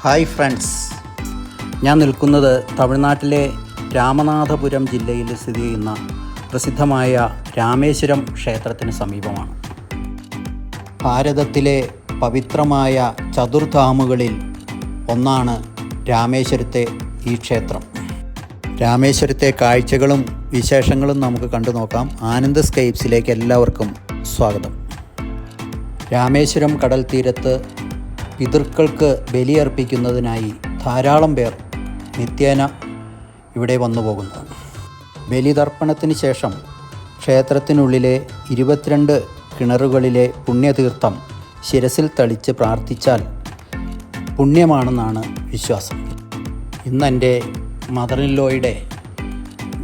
Hi friends, ഞാൻ നിൽക്കുന്നത് തമിഴ്നാട്ടിലെ രാമനാഥപുരം ജില്ലയിൽ സ്ഥിതി ചെയ്യുന്ന പ്രസിദ്ധമായ രാമേശ്വരം ക്ഷേത്രത്തിന് സമീപമാണ്. ഭാരതത്തിലെ പവിത്രമായ ചതുർധാമുകളിൽ ഒന്നാണ് രാമേശ്വരത്തെ ഈ ക്ഷേത്രം. രാമേശ്വരത്തെ കാഴ്ചകളും വിശേഷങ്ങളും നമുക്ക് കണ്ടു നോക്കാം. ആനന്ദ് സ്കൈപ്സിലേക്ക് എല്ലാവർക്കും സ്വാഗതം. രാമേശ്വരം കടൽ തീരത്ത് പിതൃക്കൾക്ക് ബലിയർപ്പിക്കുന്നതിനായി ധാരാളം പേർ നിത്യേന ഇവിടെ വന്നു പോകുന്നു. ബലിതർപ്പണത്തിന് ശേഷം ക്ഷേത്രത്തിനുള്ളിലെ 22 കിണറുകളിലെ പുണ്യതീർത്ഥം ശിരസിൽ തളിച്ച് പ്രാർത്ഥിച്ചാൽ പുണ്യമാണെന്നാണ് വിശ്വാസം. ഇന്ന് എൻ്റെ മദറിൻലോയുടെ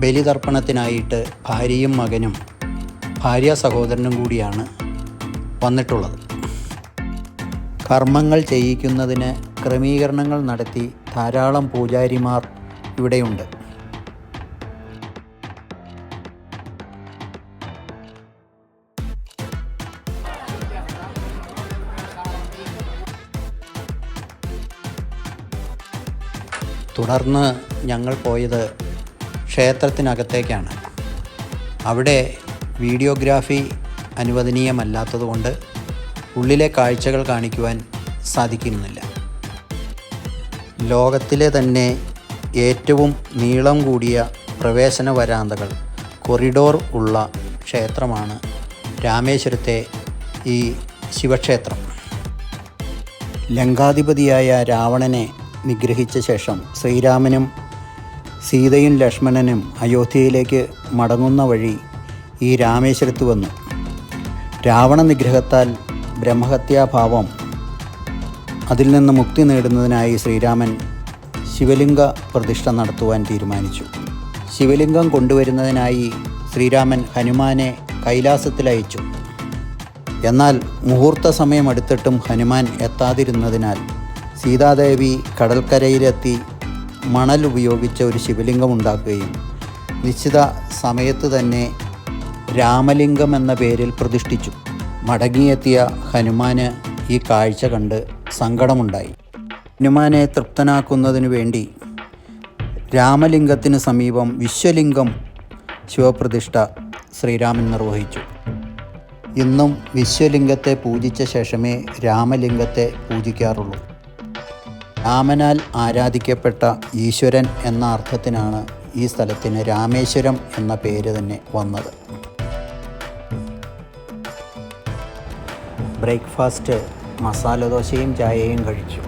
ബലിതർപ്പണത്തിനായിട്ട് ഭാര്യയും മകനും ഭാര്യ സഹോദരനും കൂടിയാണ് വന്നിട്ടുള്ളത്. കർമ്മങ്ങൾ ചെയ്യിക്കുന്നതിന് ക്രമീകരണങ്ങൾ നടത്തി ധാരാളം പൂജാരിമാർ ഇവിടെയുണ്ട്. തുടർന്ന് ഞങ്ങൾ പോയത് ക്ഷേത്രത്തിനകത്തേക്കാണ്. അവിടെ വീഡിയോഗ്രാഫി അനുവദനീയമല്ലാത്തതുകൊണ്ട് ഉള്ളിലെ കാഴ്ചകൾ കാണിക്കുവാൻ സാധിക്കുന്നില്ല. ലോകത്തിലെ തന്നെ ഏറ്റവും നീളം കൂടിയ പ്രവേശന വരാന്തകൾ, കൊറിഡോർ ഉള്ള ക്ഷേത്രമാണ് രാമേശ്വരത്തെ ഈ ശിവക്ഷേത്രം. ലങ്കാധിപതിയായ രാവണനെ നിഗ്രഹിച്ച ശേഷം ശ്രീരാമനും സീതയും ലക്ഷ്മണനും അയോധ്യയിലേക്ക് മടങ്ങുന്ന വഴി ഈ രാമേശ്വരത്ത് വന്നു. രാവണ നിഗ്രഹത്താൽ ബ്രഹ്മഹത്യാഭാവം, അതിൽ നിന്ന് മുക്തി നേടുന്നതിനായി ശ്രീരാമൻ ശിവലിംഗ പ്രതിഷ്ഠ നടത്തുവാൻ തീരുമാനിച്ചു. ശിവലിംഗം കൊണ്ടുവരുന്നതിനായി ശ്രീരാമൻ ഹനുമാനെ കൈലാസത്തിലയച്ചു. എന്നാൽ മുഹൂർത്ത സമയം അടുത്തിട്ടും ഹനുമാൻ എത്താതിരുന്നതിനാൽ സീതാദേവി കടൽക്കരയിലെത്തി മണൽ ഉപയോഗിച്ച് ഒരു ശിവലിംഗം ഉണ്ടാക്കുകയും നിശ്ചിത സമയത്ത് തന്നെ രാമലിംഗം എന്ന പേരിൽ പ്രതിഷ്ഠിച്ചു. മടങ്ങിയെത്തിയ ഹനുമാന് ഈ കാഴ്ച കണ്ട് സങ്കടമുണ്ടായി. ഹനുമാനെ തൃപ്തനാക്കുന്നതിനു വേണ്ടി രാമലിംഗത്തിന് സമീപം വിശ്വലിംഗം ശിവപ്രതിഷ്ഠ ശ്രീരാമൻ നിർവഹിച്ചു. ഇന്നും വിശ്വലിംഗത്തെ പൂജിച്ച ശേഷമേ രാമലിംഗത്തെ പൂജിക്കാറുള്ളൂ. രാമനാൽ ആരാധിക്കപ്പെട്ട ഈശ്വരൻ എന്ന അർത്ഥത്തിനാണ് ഈ സ്ഥലത്തിന് രാമേശ്വരം എന്ന പേര് തന്നെ വന്നത്. ബ്രേക്ക്ഫാസ്റ്റ് മസാല ദോശയും ചായയും കഴിച്ചു.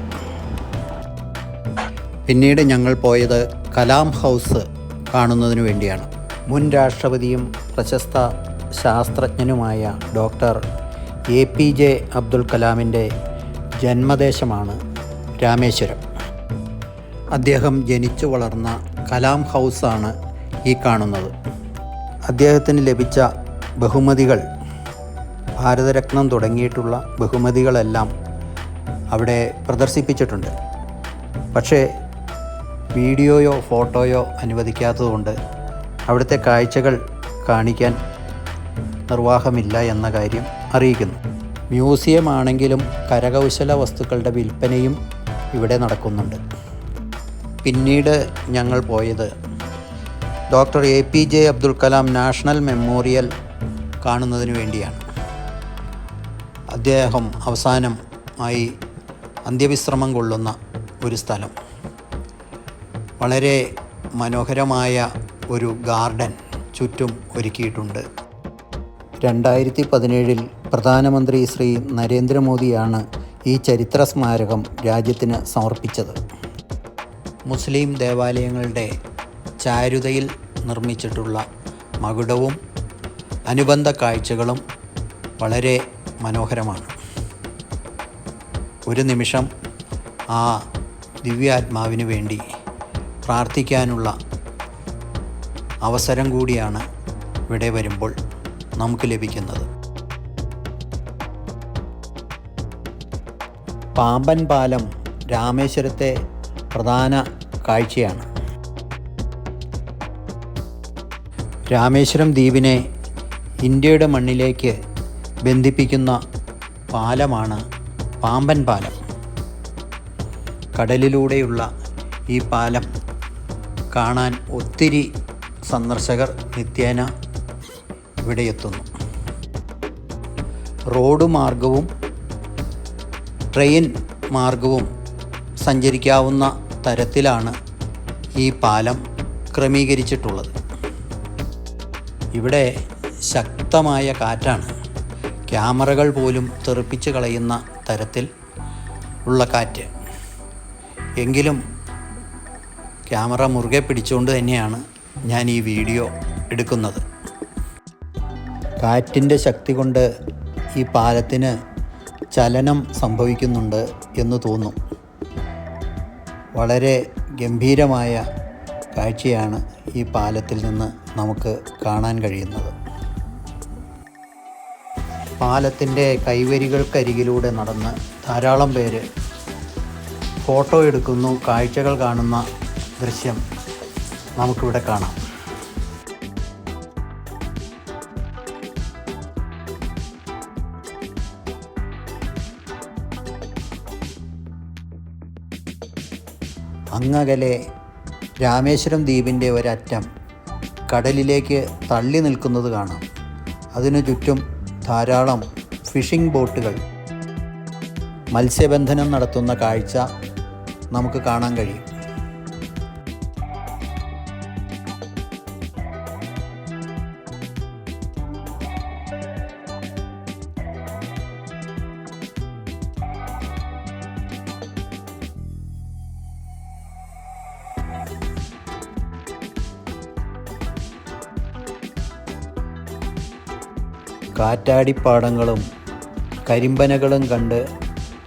പിന്നീട് ഞങ്ങൾ പോയത് കലാം ഹൗസ് കാണുന്നതിന് വേണ്ടിയാണ്. മുൻ രാഷ്ട്രപതിയും പ്രശസ്ത ശാസ്ത്രജ്ഞനുമായ ഡോക്ടർ APJ അബ്ദുൽ കലാമിൻ്റെ ജന്മദേശമാണ് രാമേശ്വരം. അദ്ദേഹം ജനിച്ചു വളർന്ന കലാം ഹൗസാണ് ഈ കാണുന്നത്. അദ്ദേഹത്തിന് ലഭിച്ച ബഹുമതികൾ, ഭാരതരത്നം തുടങ്ങിയിട്ടുള്ള ബഹുമതികളെല്ലാം അവിടെ പ്രദർശിപ്പിച്ചിട്ടുണ്ട്. പക്ഷേ വീഡിയോയോ ഫോട്ടോയോ അനുവദിക്കാത്തതുകൊണ്ട് അവിടുത്തെ കാഴ്ചകൾ കാണിക്കാൻ നിർവാഹമില്ല എന്ന കാര്യം അറിയിക്കുന്നു. മ്യൂസിയം ആണെങ്കിലും കരകൗശല വസ്തുക്കളുടെ വിൽപ്പനയും ഇവിടെ നടക്കുന്നുണ്ട്. പിന്നീട് ഞങ്ങൾ പോയത് doctor APJ Abdul Kalam national memorial കാണുന്നതിന് വേണ്ടിയാണ്. അദ്ദേഹം അവസാനമായി അന്ത്യവിശ്രമം കൊള്ളുന്ന ഒരു സ്ഥലം. വളരെ മനോഹരമായ ഒരു ഗാർഡൻ ചുറ്റും ഒരുക്കിയിട്ടുണ്ട്. 2017 പ്രധാനമന്ത്രി ശ്രീ നരേന്ദ്രമോദിയാണ് ഈ ചരിത്ര സ്മാരകം രാജ്യത്തിന് സമർപ്പിച്ചത്. മുസ്ലിം ദേവാലയങ്ങളുടെ ചാരുതയിൽ നിർമ്മിച്ചിട്ടുള്ള മകുടവും അനുബന്ധ കാഴ്ചകളും വളരെ മനോഹരമാണ്. ഒരു നിമിഷം ആ ദിവ്യാത്മാവിന് വേണ്ടി പ്രാർത്ഥിക്കാനുള്ള അവസരം കൂടിയാണ് ഇവിടെ വരുമ്പോൾ നമുക്ക് ലഭിക്കുന്നത്. പാമ്പൻ പാലം രാമേശ്വരത്തെ പ്രധാന കാഴ്ചയാണ്. രാമേശ്വരം ദ്വീപിനെ ഇന്ത്യയുടെ മണ്ണിലേക്ക് ബന്ധിപ്പിക്കുന്ന പാലമാണ് പാമ്പൻ പാലം. കടലിലൂടെയുള്ള ഈ പാലം കാണാൻ ഒത്തിരി സന്ദർശകർ നിത്യേന ഇവിടെ എത്തുന്നു. റോഡ് മാർഗവും ട്രെയിൻ മാർഗവും സഞ്ചരിക്കാവുന്ന തരത്തിലാണ് ഈ പാലം ക്രമീകരിച്ചിട്ടുള്ളത്. ഇവിടെ ശക്തമായ കാറ്റാണ്. ക്യാമറകൾ പോലും തെറിപ്പിച്ച് കളയുന്ന തരത്തിൽ ഉള്ള കാറ്റ്. എങ്കിലും ക്യാമറ മുറുകെ പിടിച്ചുകൊണ്ട് തന്നെയാണ് ഞാൻ ഈ വീഡിയോ എടുക്കുന്നത്. കാറ്റിൻ്റെ ശക്തി കൊണ്ട് ഈ പാലത്തിന് ചലനം സംഭവിക്കുന്നുണ്ട് എന്ന് തോന്നും. വളരെ ഗംഭീരമായ കാഴ്ചയാണ് ഈ പാലത്തിൽ നിന്ന് നമുക്ക് കാണാൻ കഴിയുന്നത്. പാലത്തിൻ്റെ കൈവരികൾക്കരികിലൂടെ നടന്ന് ധാരാളം പേര് ഫോട്ടോ എടുക്കുന്നു, കാഴ്ചകൾ കാണുന്ന ദൃശ്യം നമുക്കിവിടെ കാണാം. അങ്ങകലെ രാമേശ്വരം ദ്വീപിൻ്റെ ഒരറ്റം കടലിലേക്ക് തള്ളി നിൽക്കുന്നത് കാണാം. അതിനു ചുറ്റും ധാരാളം ഫിഷിംഗ് ബോട്ടുകൾ മത്സ്യബന്ധനം നടത്തുന്ന കാഴ്ച നമുക്ക് കാണാൻ കഴിയും. കാറ്റാടിപ്പാടങ്ങളും കരിമ്പനകളും കണ്ട്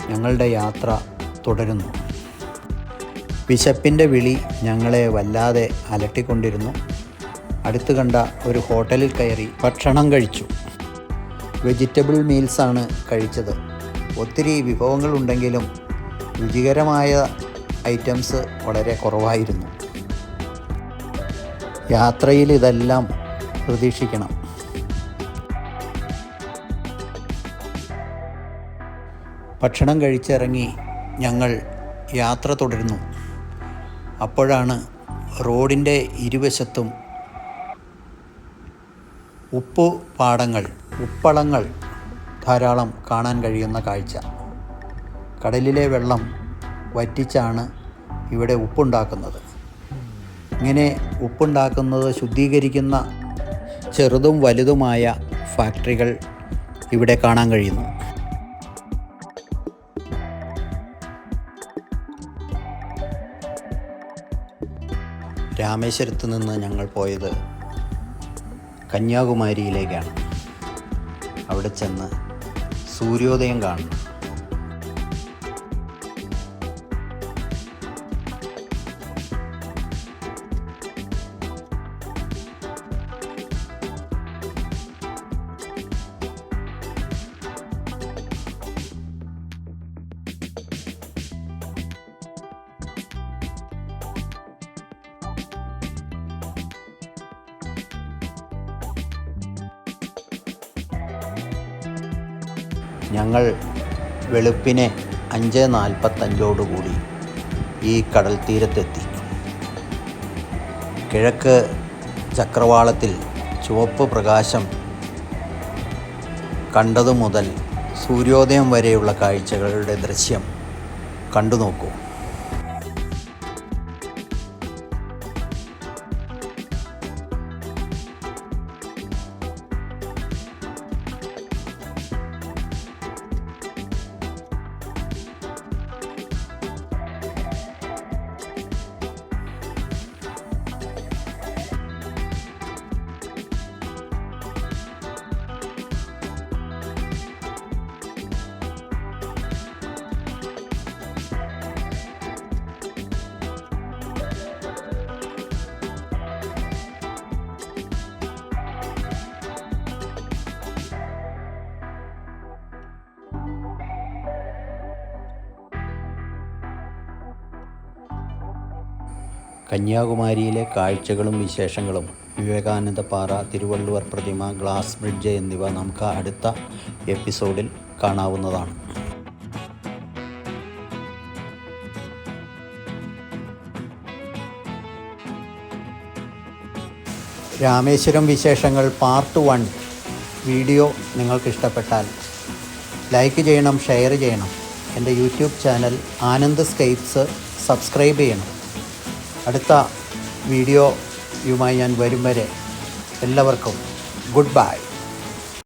ഞങ്ങളുടെ യാത്ര തുടരുന്നു. വിശപ്പിൻ്റെ വിളി ഞങ്ങളെ വല്ലാതെ അലട്ടിക്കൊണ്ടിരുന്നു. അടുത്ത് കണ്ട ഒരു ഹോട്ടലിൽ കയറി ഭക്ഷണം കഴിച്ചു. വെജിറ്റബിൾ മീൽസാണ് കഴിച്ചത്. ഒത്തിരി വിഭവങ്ങളുണ്ടെങ്കിലും രുചികരമായ ഐറ്റംസ് വളരെ കുറവായിരുന്നു. യാത്രയിൽ ഇതെല്ലാം പ്രതീക്ഷിക്കണം. ഭക്ഷണം കഴിച്ചിറങ്ങി ഞങ്ങൾ യാത്ര തുടരുന്നു. അപ്പോഴാണ് റോഡിൻ്റെ ഇരുവശത്തും ഉപ്പളങ്ങൾ ധാരാളം കാണാൻ കഴിയുന്ന കാഴ്ച. കടലിലെ വെള്ളം വറ്റിച്ചാണ് ഇവിടെ ഉപ്പുണ്ടാക്കുന്നത്. ഇങ്ങനെ ഉപ്പുണ്ടാക്കുന്നത് ശുദ്ധീകരിക്കുന്ന ചെറുതും വലുതുമായ ഫാക്ടറികൾ ഇവിടെ കാണാൻ കഴിയുന്നു. രാമേശ്വരത്ത് നിന്ന് ഞങ്ങൾ പോയത് കന്യാകുമാരിയിലേക്കാണ്. അവിടെ ചെന്ന് സൂര്യോദയം കാണണം. ഞങ്ങൾ വെളുപ്പിനെ 5:45 ഈ കടൽ തീരത്തെത്തി. കിഴക്ക് ചക്രവാളത്തിൽ ചുവപ്പ് പ്രകാശം കണ്ടതു മുതൽ സൂര്യോദയം വരെയുള്ള കാഴ്ചകളുടെ ദൃശ്യം കണ്ടു നോക്കൂ. കന്യാകുമാരിയിലെ കാഴ്ചകളും വിശേഷങ്ങളും വിവേകാനന്ദ പാറ, തിരുവള്ളുവർ പ്രതിമ, ഗ്ലാസ് ബ്രിഡ്ജ് എന്നിവ നമുക്ക് അടുത്ത എപ്പിസോഡിൽ കാണാവുന്നതാണ്. രാമേശ്വരം വിശേഷങ്ങൾ പാർട്ട് 1 വീഡിയോ നിങ്ങൾക്കിഷ്ടപ്പെട്ടാൽ ലൈക്ക് ചെയ്യണം, ഷെയർ ചെയ്യണം. എൻ്റെ YouTube channel Anand scapes subscribe ചെയ്യണം. അടുത്ത വീഡിയോയുമായി ഞാൻ വരും വരെ എല്ലാവർക്കും ഗുഡ് ബൈ.